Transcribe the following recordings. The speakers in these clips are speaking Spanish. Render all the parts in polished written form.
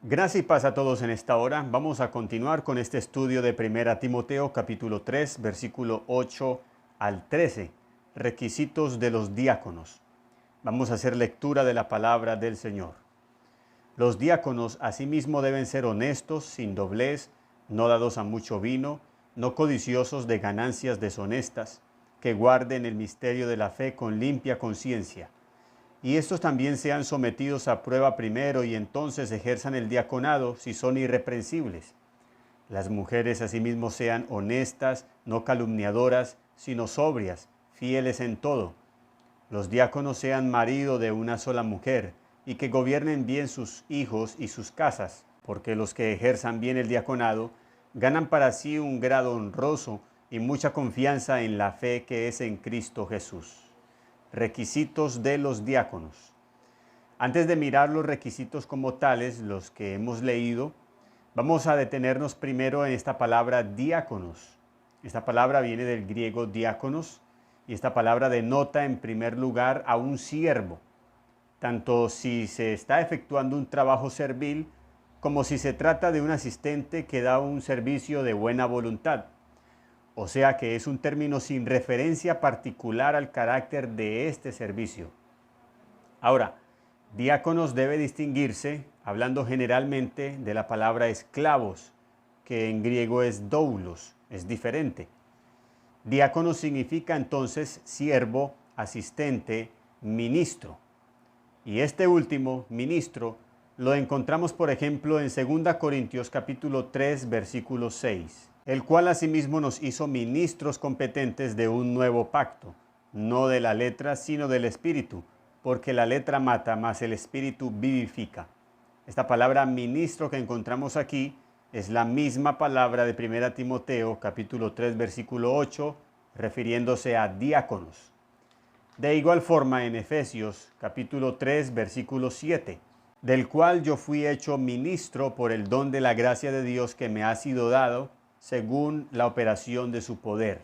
Gracias y paz a todos en esta hora. Vamos a continuar con este estudio de 1 Timoteo capítulo 3, versículo 8 al 13, requisitos de los diáconos. Vamos a hacer lectura de la palabra del Señor. Los diáconos asimismo deben ser honestos, sin doblez, no dados a mucho vino, no codiciosos de ganancias deshonestas, que guarden el misterio de la fe con limpia conciencia. Y estos también sean sometidos a prueba primero y entonces ejerzan el diaconado si son irreprensibles. Las mujeres asimismo sean honestas, no calumniadoras, sino sobrias, fieles en todo. Los diáconos sean marido de una sola mujer y que gobiernen bien sus hijos y sus casas, porque los que ejerzan bien el diaconado ganan para sí un grado honroso y mucha confianza en la fe que es en Cristo Jesús. Requisitos de los diáconos. Antes de mirar los requisitos como tales, los que hemos leído, vamos a detenernos primero en esta palabra diáconos. Esta palabra viene del griego diáconos y esta palabra denota en primer lugar a un siervo, tanto si se está efectuando un trabajo servil como si se trata de un asistente que da un servicio de buena voluntad. O sea que es un término sin referencia particular al carácter de este servicio. Ahora, diáconos debe distinguirse, hablando generalmente, de la palabra esclavos, que en griego es doulos, es diferente. Diácono significa entonces siervo, asistente, ministro. Y este último, ministro, lo encontramos por ejemplo en 2 Corintios capítulo 3, versículo 6. El cual asimismo nos hizo ministros competentes de un nuevo pacto, no de la letra, sino del Espíritu, porque la letra mata, mas el Espíritu vivifica. Esta palabra ministro que encontramos aquí es la misma palabra de 1 Timoteo, capítulo 3, versículo 8, refiriéndose a diáconos. De igual forma en Efesios, capítulo 3, versículo 7, del cual yo fui hecho ministro por el don de la gracia de Dios que me ha sido dado, según la operación de su poder.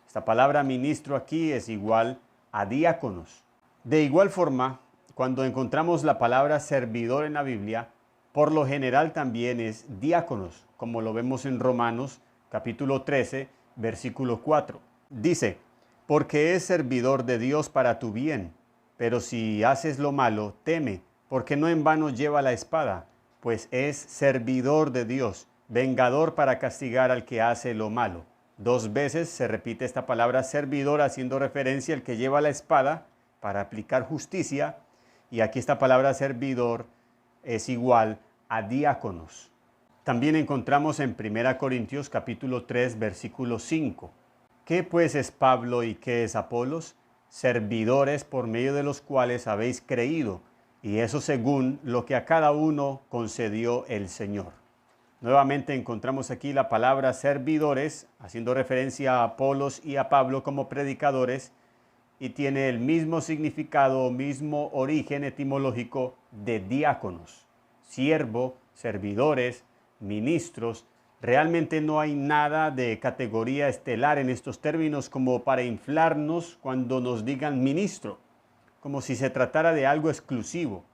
Esta palabra ministro aquí es igual a diáconos. De igual forma, cuando encontramos la palabra servidor en la Biblia, por lo general también es diáconos, como lo vemos en Romanos capítulo 13, versículo 4. Dice, porque es servidor de Dios para tu bien, pero si haces lo malo, teme, porque no en vano lleva la espada, pues es servidor de Dios, vengador para castigar al que hace lo malo. 2 veces se repite esta palabra servidor haciendo referencia al que lleva la espada para aplicar justicia, y aquí esta palabra servidor es igual a diáconos. También encontramos en 1 Corintios capítulo 3 versículo 5. ¿Qué pues es Pablo y qué es Apolos? Servidores por medio de los cuales habéis creído, y eso según lo que a cada uno concedió el Señor. Nuevamente encontramos aquí la palabra servidores, haciendo referencia a Apolos y a Pablo como predicadores, y tiene el mismo significado o mismo origen etimológico de diáconos, siervo, servidores, ministros. Realmente no hay nada de categoría estelar en estos términos como para inflarnos cuando nos digan ministro, como si se tratara de algo exclusivo.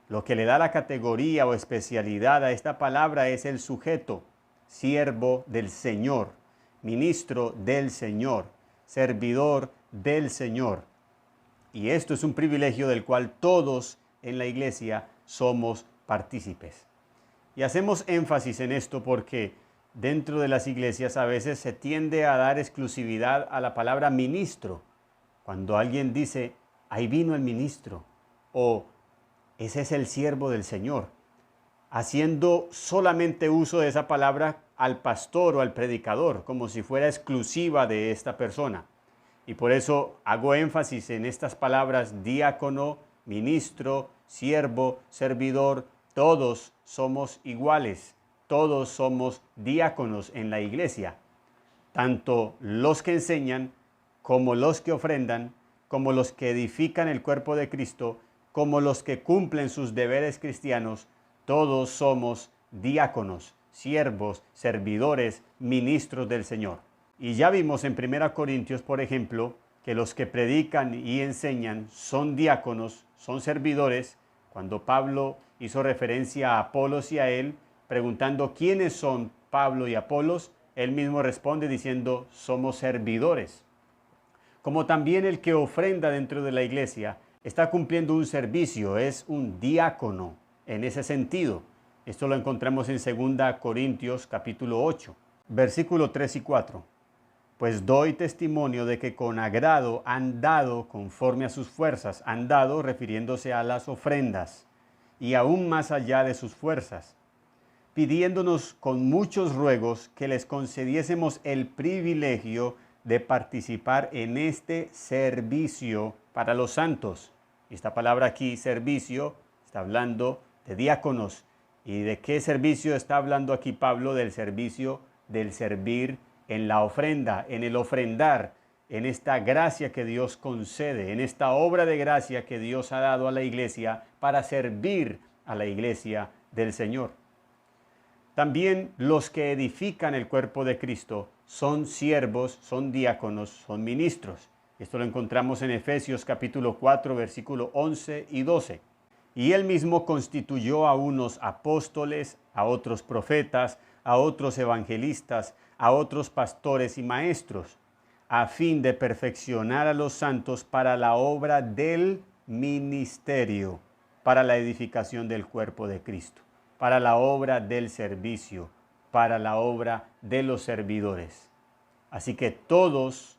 Lo que le da la categoría o especialidad a esta palabra es el sujeto, siervo del Señor, ministro del Señor, servidor del Señor. Y esto es un privilegio del cual todos en la iglesia somos partícipes. Y hacemos énfasis en esto porque dentro de las iglesias a veces se tiende a dar exclusividad a la palabra ministro. Cuando alguien dice, ahí vino el ministro, o ese es el siervo del Señor, haciendo solamente uso de esa palabra al pastor o al predicador, como si fuera exclusiva de esta persona. Y por eso hago énfasis en estas palabras diácono, ministro, siervo, servidor. Todos somos iguales, todos somos diáconos en la iglesia, tanto los que enseñan, como los que ofrendan, como los que edifican el cuerpo de Cristo, como los que cumplen sus deberes cristianos. Todos somos diáconos, siervos, servidores, ministros del Señor. Y ya vimos en 1 Corintios, por ejemplo, que los que predican y enseñan son diáconos, son servidores. Cuando Pablo hizo referencia a Apolos y a él, preguntando quiénes son Pablo y Apolos, él mismo responde diciendo, somos servidores. Como también el que ofrenda dentro de la iglesia está cumpliendo un servicio, es un diácono en ese sentido. Esto lo encontramos en 2 Corintios capítulo 8, versículo 3 y 4. Pues doy testimonio de que con agrado han dado conforme a sus fuerzas, han dado refiriéndose a las ofrendas, y aún más allá de sus fuerzas, pidiéndonos con muchos ruegos que les concediésemos el privilegio de participar en este servicio para los santos. Esta palabra aquí, servicio, está hablando de diáconos. ¿Y de qué servicio está hablando aquí Pablo? Del servicio del servir en la ofrenda, en el ofrendar, en esta gracia que Dios concede, en esta obra de gracia que Dios ha dado a la iglesia para servir a la iglesia del Señor. También los que edifican el cuerpo de Cristo son siervos, son diáconos, son ministros. Esto lo encontramos en Efesios capítulo 4, versículo 11 y 12. Y él mismo constituyó a unos apóstoles, a otros profetas, a otros evangelistas, a otros pastores y maestros, a fin de perfeccionar a los santos para la obra del ministerio, para la edificación del cuerpo de Cristo, para la obra del servicio, para la obra de los servidores. Así que todos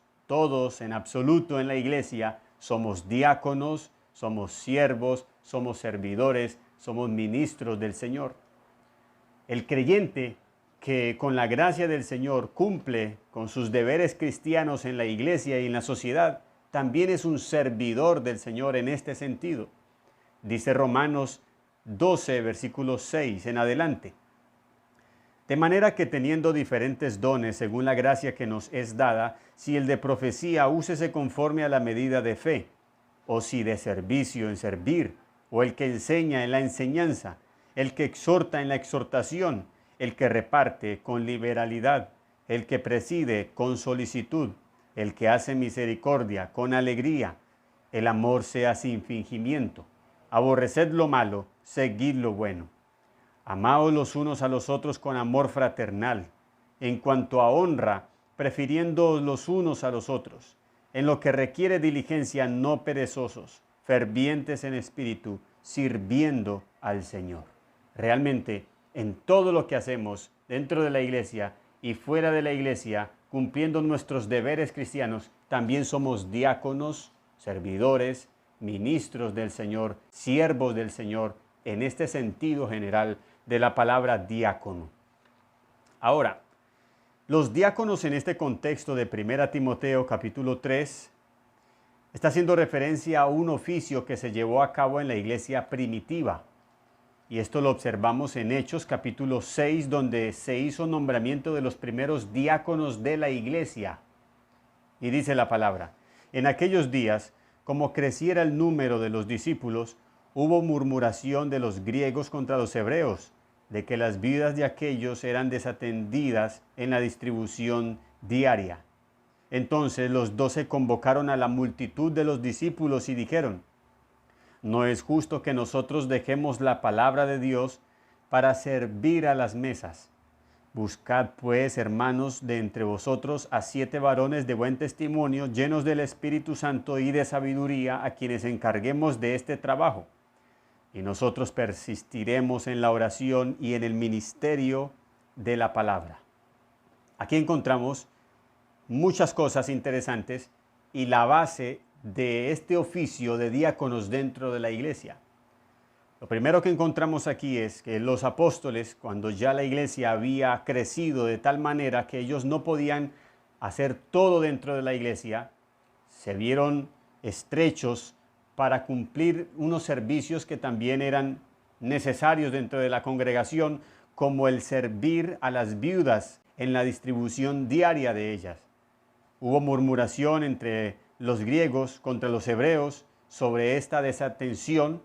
en absoluto en la iglesia somos diáconos, somos siervos, somos servidores, somos ministros del Señor. El creyente que con la gracia del Señor cumple con sus deberes cristianos en la iglesia y en la sociedad, también es un servidor del Señor en este sentido. Dice Romanos 12, versículo 6 en adelante. De manera que teniendo diferentes dones según la gracia que nos es dada, si el de profecía úsese conforme a la medida de fe, o si de servicio en servir, o el que enseña en la enseñanza, el que exhorta en la exhortación, el que reparte con liberalidad, el que preside con solicitud, el que hace misericordia con alegría, el amor sea sin fingimiento. Aborreced lo malo, seguid lo bueno. Amaos los unos a los otros con amor fraternal. En cuanto a honra, prefiriendo los unos a los otros. En lo que requiere diligencia, no perezosos, fervientes en espíritu, sirviendo al Señor. Realmente, en todo lo que hacemos dentro de la iglesia y fuera de la iglesia, cumpliendo nuestros deberes cristianos, también somos diáconos, servidores, ministros del Señor, siervos del Señor, en este sentido general de la palabra diácono. Ahora, los diáconos en este contexto de 1 Timoteo capítulo 3 está haciendo referencia a un oficio que se llevó a cabo en la iglesia primitiva. Y esto lo observamos en Hechos capítulo 6, donde se hizo nombramiento de los primeros diáconos de la iglesia. Y dice la palabra, en aquellos días, como creciera el número de los discípulos, hubo murmuración de los griegos contra los hebreos, de que las viudas de aquellos eran desatendidas en la distribución diaria. Entonces los 12 convocaron a la multitud de los discípulos y dijeron, no es justo que nosotros dejemos la palabra de Dios para servir a las mesas. Buscad pues, hermanos, de entre vosotros a 7 varones de buen testimonio, llenos del Espíritu Santo y de sabiduría, a quienes encarguemos de este trabajo. Y nosotros persistiremos en la oración y en el ministerio de la palabra. Aquí encontramos muchas cosas interesantes y la base de este oficio de diáconos dentro de la iglesia. Lo primero que encontramos aquí es que los apóstoles, cuando ya la iglesia había crecido de tal manera que ellos no podían hacer todo dentro de la iglesia, se vieron estrechos para cumplir unos servicios que también eran necesarios dentro de la congregación, como el servir a las viudas en la distribución diaria de ellas. Hubo murmuración entre los griegos contra los hebreos sobre esta desatención,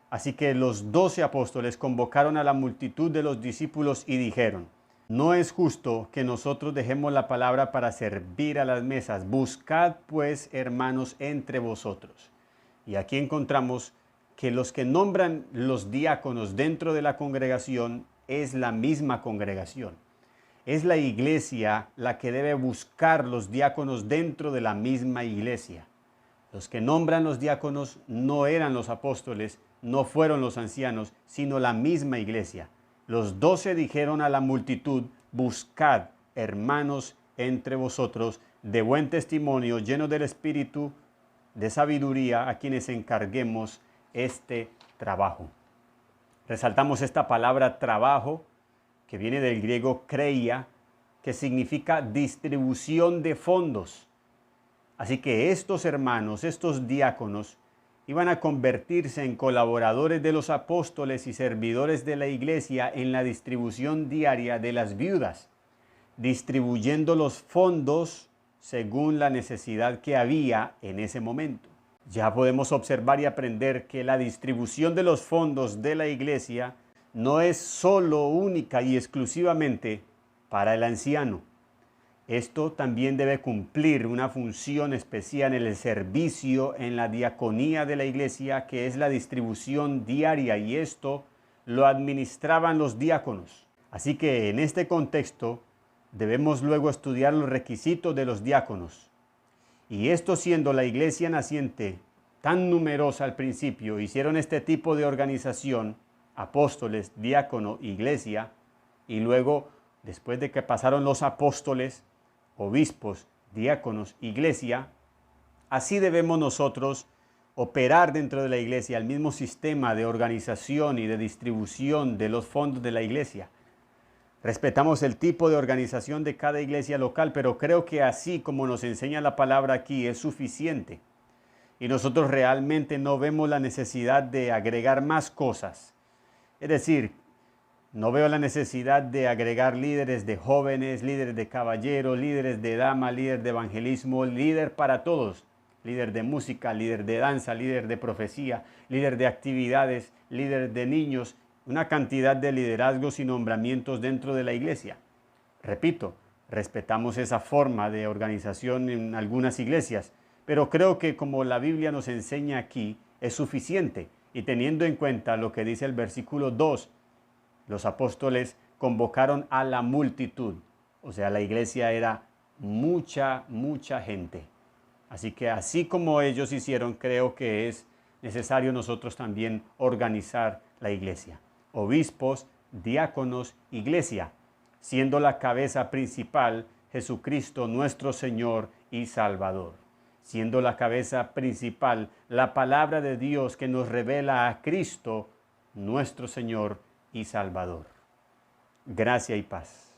así que los 12 apóstoles convocaron a la multitud de los discípulos y dijeron, no es justo que nosotros dejemos la palabra para servir a las mesas. Buscad pues, hermanos, entre vosotros. Y aquí encontramos que los que nombran los diáconos dentro de la congregación es la misma congregación. Es la iglesia la que debe buscar los diáconos dentro de la misma iglesia. Los que nombran los diáconos no eran los apóstoles, no fueron los ancianos, sino la misma iglesia. Los 12 dijeron a la multitud: buscad hermanos entre vosotros de buen testimonio, llenos del espíritu de sabiduría, a quienes encarguemos este trabajo. Resaltamos esta palabra trabajo, que viene del griego kreia, que significa distribución de fondos. Así que estos hermanos, estos diáconos, iban a convertirse en colaboradores de los apóstoles y servidores de la iglesia en la distribución diaria de las viudas, distribuyendo los fondos según la necesidad que había en ese momento. Ya podemos observar y aprender que la distribución de los fondos de la iglesia no es solo única y exclusivamente para el anciano. Esto también debe cumplir una función especial en el servicio, en la diaconía de la iglesia, que es la distribución diaria, y esto lo administraban los diáconos. Así que en este contexto debemos luego estudiar los requisitos de los diáconos. Y esto, siendo la iglesia naciente tan numerosa al principio, hicieron este tipo de organización: apóstoles, diácono, iglesia, y luego, después de que pasaron los apóstoles, obispos, diáconos, iglesia, así debemos nosotros operar dentro de la iglesia el mismo sistema de organización y de distribución de los fondos de la iglesia. Respetamos el tipo de organización de cada iglesia local, pero creo que así como nos enseña la palabra aquí es suficiente. Y nosotros realmente no vemos la necesidad de agregar más cosas. Es decir, no veo la necesidad de agregar líderes de jóvenes, líderes de caballeros, líderes de dama, líder de evangelismo, líder para todos. Líder de música, líder de danza, líder de profecía, líder de actividades, líder de niños. Una cantidad de liderazgos y nombramientos dentro de la iglesia. Repito, respetamos esa forma de organización en algunas iglesias, pero creo que como la Biblia nos enseña aquí, es suficiente. Y teniendo en cuenta lo que dice el versículo 2, los apóstoles convocaron a la multitud. O sea, la iglesia era mucha gente. Así que así como ellos hicieron, creo que es necesario nosotros también organizar la iglesia. Obispos, diáconos, iglesia, siendo la cabeza principal Jesucristo nuestro Señor y Salvador. Siendo la cabeza principal la palabra de Dios que nos revela a Cristo nuestro Señor y Salvador. Gracia y paz.